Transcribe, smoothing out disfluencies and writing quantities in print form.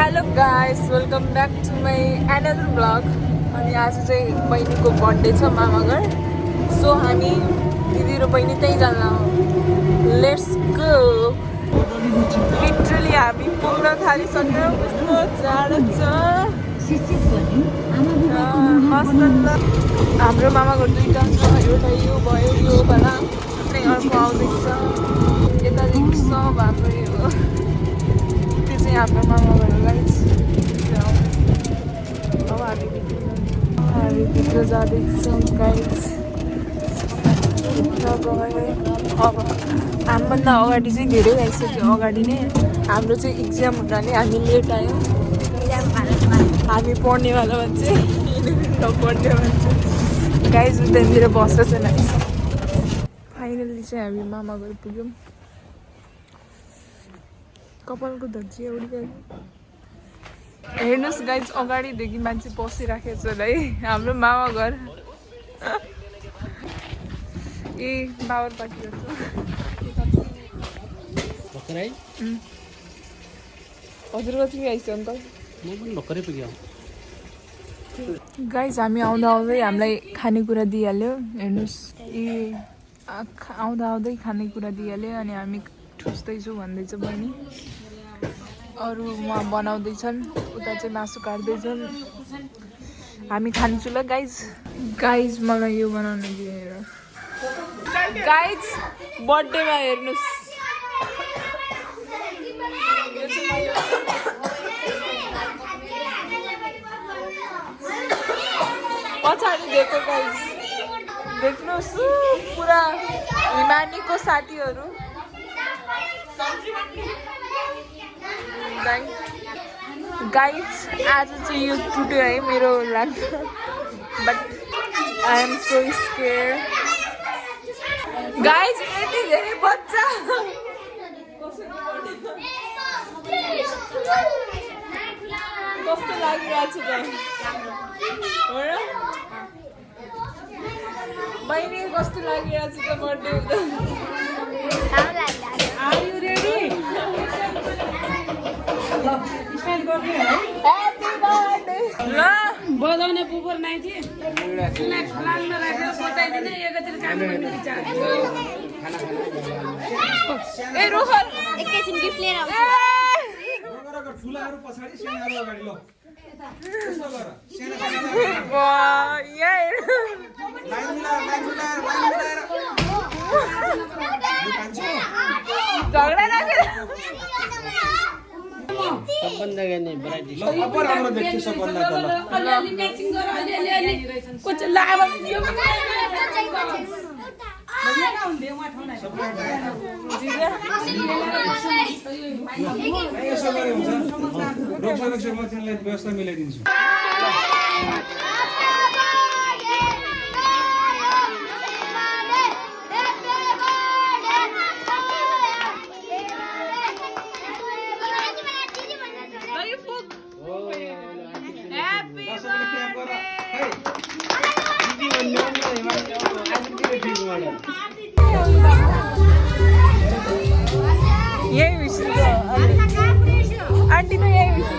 Hello guys, welcome back to my another blog. अनि आज चाहिँ बहिनीको बर्थडे छ मामाघर। सो हामी दिदी र बहिनी त्यहीँ जान्न। Let's go. लिटरली हामी पुग्न थालिसक्यौँ। कस्तो जाडो छ, मस्त। हाम्रो मामाघर दुईवटा छ, एउटा यो भयो, यो भला अनि अर्को आउँदैछ। यतादेखि सब हाम्रो यो त्यो चाहिँ हाम्रो मामाघर गाइस। अब हामी भित्र जाँदैछौँ गाइस। अब हामीभन्दा अगाडि चाहिँ धेरै आइसक्यो। अगाडि नै हाम्रो चाहिँ इक्जाम हुनाले हामी लेट आयौँ। हामी पढ्नेवाला मान्छे, नपढ्ने मान्छे गाइस। त्यहाँनिर बस्छ चाहिँ फाइनल्ली चाहिँ हामी मामाघर पुग्यौँ। कपालको धज्जी उडिगयो। हेर्नुहोस् गाइस, अगाडिदेखि मान्छे बसिराखेको छ है हाम्रो मामाघर। ए बाबर पार्टी गर्छु। हजुर कति आइसक्यो अन्त? गाइस हामी आउँदा आउँदै हामीलाई खानेकुरा दिइहाल्यो। हेर्नुहोस्, ए आउँदा आउँदै खानेकुरा दिइहाल्यो। अनि हामी ठुस्दैछु भन्दैछ बहिनी। अरू उहाँ बनाउँदैछन्, उता चाहिँ मासु काट्दैछन्। हामी खान्छौँ ल गाइज। गाइज मलाई यो बनाउन दियो हेर गाइज। बर्थडेमा हेर्नुहोस्, पछाडि दिएको गाइज। देख्नुहोस् पुरा हिमानीको साथीहरू। गाइज आज चाहिँ यो टुट्यो है मेरो लाग्छ, but I am so scare guys. यति धेरै बच्चा कस्तो लागिरहेको छ त हो र बहिनी? कस्तो लागिरहेको छ त बर्थडे हुँदा? Are you ready? ल बजाउने पुपर नाइ थिए खलाङमा राखेर बचाइदिने एकैतिर काम गर्ने विचार। ए रोहन एकैछिन गिफ्ट लिएर आउँछु। ठुलाहरु पछाडी सानाहरु अगाडि ल। त्यसो गर। वाह यार, लाइन मिलाएर यो कान्छो झगडा राखेर सबभन्दा गर्ने भ्याराइटी ल अब राम्रो देख्छ सबभन्दा त ल। अलिअलि म्याचिङ गर, अलिअलि कुछ लाभ यो पनि यसो गरे हुन्छ। रोक्छ म तिमीलाई व्यवस्था मिलाइदिन्छु। यही विषय आन्टी त यही विषय